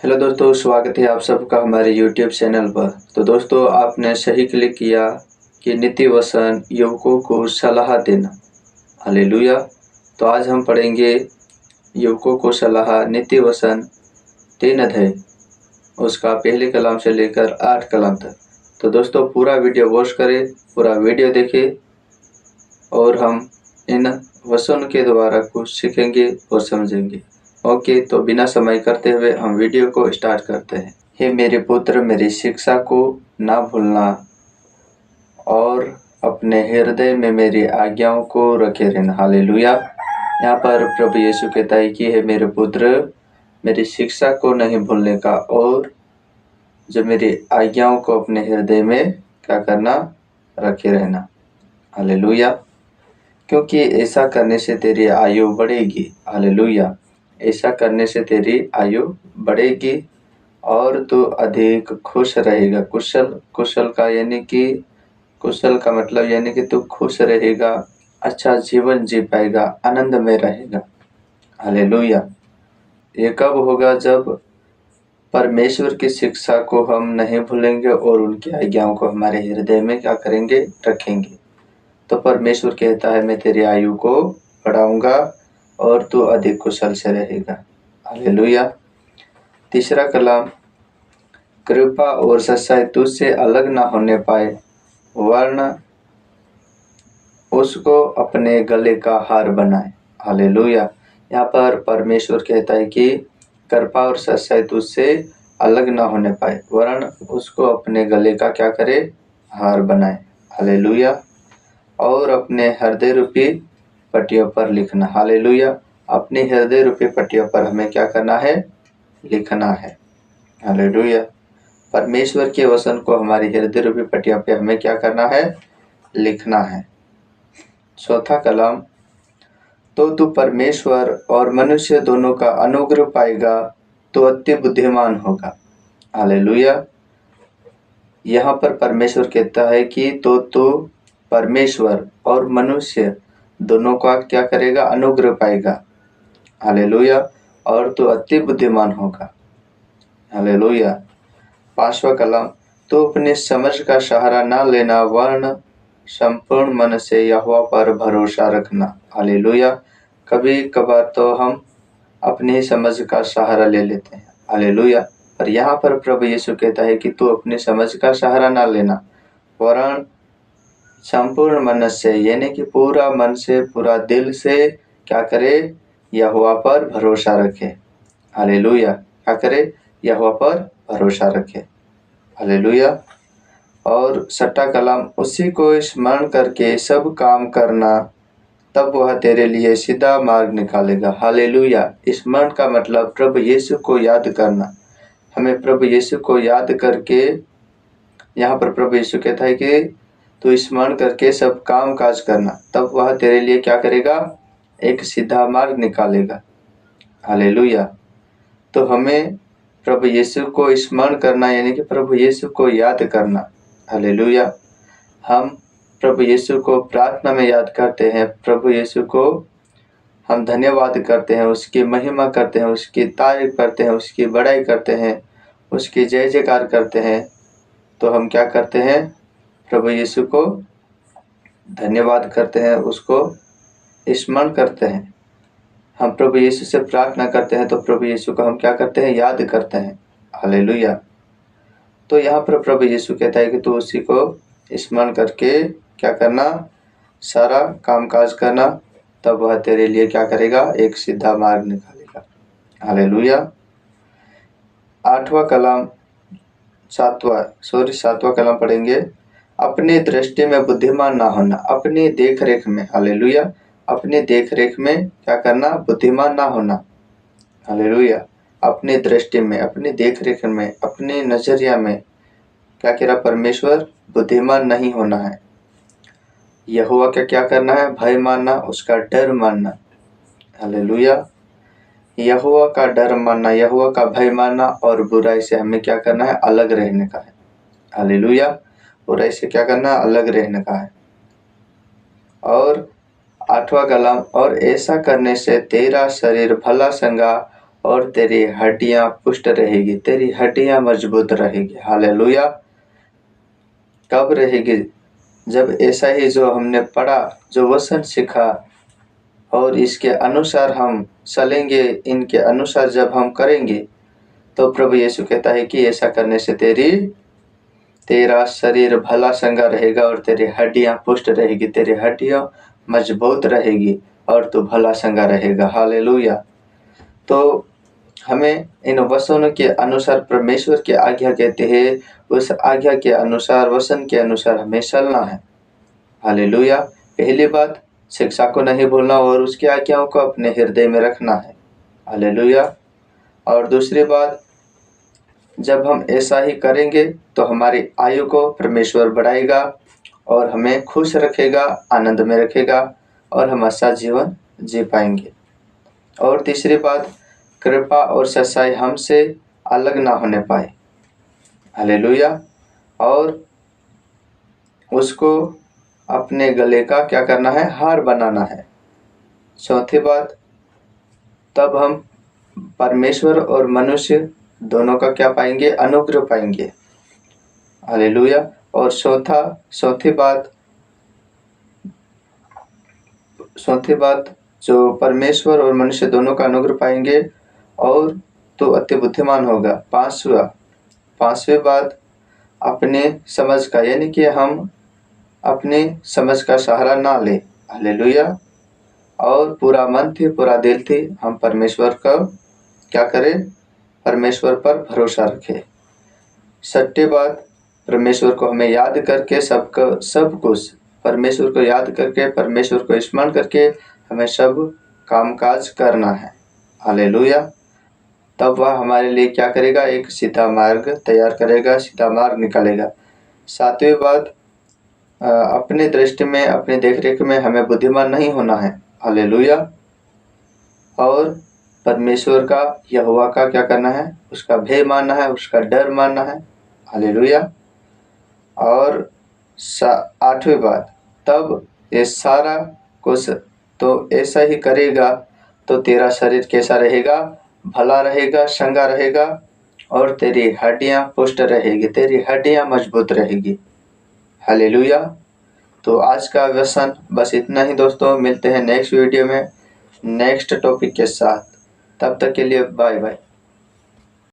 Hello दोस्तों, स्वागत है आप सबका हमारे YouTube चैनल पर। तो दोस्तों, आपने सही क्लिक किया कि नीति वचन युवकों को सलाह देना। हालेलुया। तो आज हम पढ़ेंगे युवकों को सलाह, नीति वचन 3 अध्याय, उसका पहले कलाम से लेकर 8 कलाम तक। तो दोस्तों, पूरा वीडियो वॉच करें, पूरा वीडियो देखें और हम इन वचन के द्वारा कुछ सीखेंगे और समझेंगे। ओके, तो बिना समय करते हुए हम वीडियो को स्टार्ट करते हैं। हे मेरे पुत्र, मेरी शिक्षा को ना भूलना और अपने हृदय में मेरी आज्ञाओं को रखे रहना। हालेलुया। यहाँ पर प्रभु यीशु कहता है कि हे मेरे पुत्र, मेरी शिक्षा को नहीं भूलने का और जो मेरी आज्ञाओं को अपने हृदय में क्या करना, रखे रहना। हालेलुया। क्योंकि ऐसा करने से तेरी आयु बढ़ेगी। हालेलुया। ऐसा करने से तेरी आयु बढ़ेगी और तू अधिक खुश रहेगा। कुशल का मतलब यानी कि तू खुश रहेगा, अच्छा जीवन जी पाएगा, आनंद में रहेगा। हालेलुया। ये कब होगा? जब परमेश्वर की शिक्षा को हम नहीं भूलेंगे और उनकी आज्ञाओं को हमारे हृदय में क्या करेंगे, रखेंगे। तो परमेश्वर कहता है, मैं तेरी आयु को बढ़ाऊंगा और तू अधिक कुशल से रहेगा। हालेलुया। तीसरा कलाम, कृपा और सच्चाई तुझसे अलग ना होने पाए, वरना उसको अपने गले का हार बनाए। हालेलुया। यहाँ पर परमेश्वर कहता है कि कृपा और सच्चाई तुझसे अलग ना होने पाए, वरना उसको अपने गले का क्या करे, हार बनाए। हालेलुया। और अपने हृदय रूपी पट्टियों पर लिखना। हालेलुया। अपने हृदय रूपी पट्टियों पर हमें क्या करना है, लिखना है। हालेलुया। परमेश्वर के वचन को हमारी हृदय रूपी पट्टियों पे हमें क्या करना है, लिखना है। चौथा कलाम, तो तू परमेश्वर और मनुष्य दोनों का अनुग्रह पाएगा, तो अति बुद्धिमान होगा। हालेलुया। यहाँ पर परमेश्वर कहता है कि तो तू परमेश्वर और मनुष्य दोनों का क्या करेगा, अनुग्रह पाएगा। हालेलुया। और तू अति बुद्धिमान होगा। हालेलुया। 5वां कलाम, तो अपने समझ का सहारा ना लेना, वरन संपूर्ण मन से यहोवा पर भरोसा रखना। हालेलुया। कभी कभार तो हम अपनी समझ का सहारा ले लेते हैं। हालेलुया। पर यहाँ पर प्रभु यीशु कहता है कि तू अपनी समझ का सहारा ना लेना, वरन संपूर्ण मन से यानी कि पूरा मन से, पूरा दिल से क्या करे, यहोवा पर भरोसा रखे। हालेलुया। क्या करे, यहोवा पर भरोसा रखे। हालेलुया। और 6वां कलाम, उसी को स्मरण करके सब काम करना, तब वह तेरे लिए सीधा मार्ग निकालेगा। हालेलुया। स्मरण का मतलब प्रभु यीशु को याद करना। हमें प्रभु यीशु को याद करके, यहाँ पर प्रभु यीशु कहता है कि तू स्मरण करके सब काम काज करना, तब वह तेरे लिए क्या करेगा, एक सीधा मार्ग निकालेगा। हालेलुया। तो हमें प्रभु यीशु को स्मरण करना यानी कि प्रभु यीशु को याद करना। हालेलुया। हम प्रभु यीशु को प्रार्थना में याद करते हैं, प्रभु यीशु को हम धन्यवाद करते हैं, उसकी महिमा करते हैं, उसकी तारीफ करते हैं, उसकी बड़ाई करते हैं, उसकी जय जयकार करते हैं। तो हम क्या करते हैं, प्रभु यीशु को धन्यवाद करते हैं, उसको स्मरण करते हैं। हम प्रभु यीशु से प्रार्थना करते हैं तो प्रभु यीशु को हम क्या करते हैं, याद करते हैं। हालेलुया। तो यहाँ पर प्रभु यीशु कहता है कि तू उसी को स्मरण करके क्या करना, सारा कामकाज करना, तब वह तेरे लिए क्या करेगा, एक सीधा मार्ग निकालेगा। हालेलुया। 7वां कलाम पढ़ेंगे, अपनी दृष्टि में बुद्धिमान ना होना, अपनी देख रेख में। हालेलुया। अपनी देख रेख में क्या करना, बुद्धिमान ना होना। हालेलुया। अपनी दृष्टि में, अपनी देख रेख में, अपने नजरिया में क्या कह रहा परमेश्वर, बुद्धिमान नहीं होना है। यहोवा का क्या करना है, भय मानना, उसका डर मानना। हालेलुया। यहोवा का डर मानना, यहोवा का भय मानना और बुराई से हमें क्या करना है, अलग रहने का है। हालेलुया। बुराई से क्या करना, अलग रहने का है। और 8वां कलाम, और ऐसा करने से तेरा शरीर भला संगा और तेरी हड्डियां पुष्ट रहेगी, तेरी हड्डियां मजबूत रहेगी। हालेलुया। कब रहेगी? जब ऐसा ही जो हमने पढ़ा, जो वचन सीखा और इसके अनुसार हम चलेंगे, इनके अनुसार जब हम करेंगे तो प्रभु यीशु कहता है कि ऐसा करने से तेरा शरीर भला चंगा रहेगा और तेरी हड्डियां पुष्ट रहेगी, तेरी हड्डियां मजबूत रहेगी और तू भला चंगा रहेगा। हालेलुया। तो हमें इन वचनों के अनुसार परमेश्वर की आज्ञा कहते हैं, उस आज्ञा के अनुसार, वचन के अनुसार हमें चलना है। हालेलुया। पहली बात, शिक्षा को नहीं भूलना और उसकी आज्ञाओं को अपने हृदय में रखना है। हालेलुया। और दूसरी बात, जब हम ऐसा ही करेंगे तो हमारी आयु को परमेश्वर बढ़ाएगा और हमें खुश रखेगा, आनंद में रखेगा और हम अच्छा जीवन जी पाएंगे। और तीसरी बात, कृपा और सच्चाई हमसे अलग ना होने पाए। हालेलुया। और उसको अपने गले का क्या करना है? हार बनाना है। चौथी बात, तब हम परमेश्वर और मनुष्य दोनों का क्या पाएंगे? अनुग्रह पाएंगे। हालेलुया। और चौथी बात जो परमेश्वर और मनुष्य दोनों का अनुग्रह पाएंगे और तो अति बुद्धिमान होगा। पांचवी बात, अपने समझ का, यानी कि हम अपने समझ का सहारा ना ले। हालेलुया। और पूरा मन थी, पूरा दिल थी हम परमेश्वर का क्या करें? परमेश्वर पर भरोसा रखें। छठी बात, परमेश्वर को हमें याद करके सब कुछ परमेश्वर को याद करके, परमेश्वर को स्मरण करके हमें सब कामकाज करना है। हालेलुया। तब वह हमारे लिए क्या करेगा? एक सीधा मार्ग तैयार करेगा, सीधा मार्ग निकालेगा। सातवीं बात, अपनी दृष्टि में, अपनी देखरेख में हमें बुद्धिमान नहीं होना है। हालेलुया। और परमेश्वर का, यहोवा का क्या करना है? उसका भय मानना है, उसका डर मानना है। हालेलुया। और आठवीं बात, तब ये सारा कुछ तो ऐसा ही करेगा तो तेरा शरीर कैसा रहेगा? भला रहेगा, चंगा रहेगा और तेरी हड्डियां पुष्ट रहेगी, तेरी हड्डियां मजबूत रहेगी। हालेलुया। तो आज का व्यसन बस इतना ही दोस्तों। मिलते हैं नेक्स्ट वीडियो में नेक्स्ट टॉपिक के साथ। तब तक के लिए बाय बाय।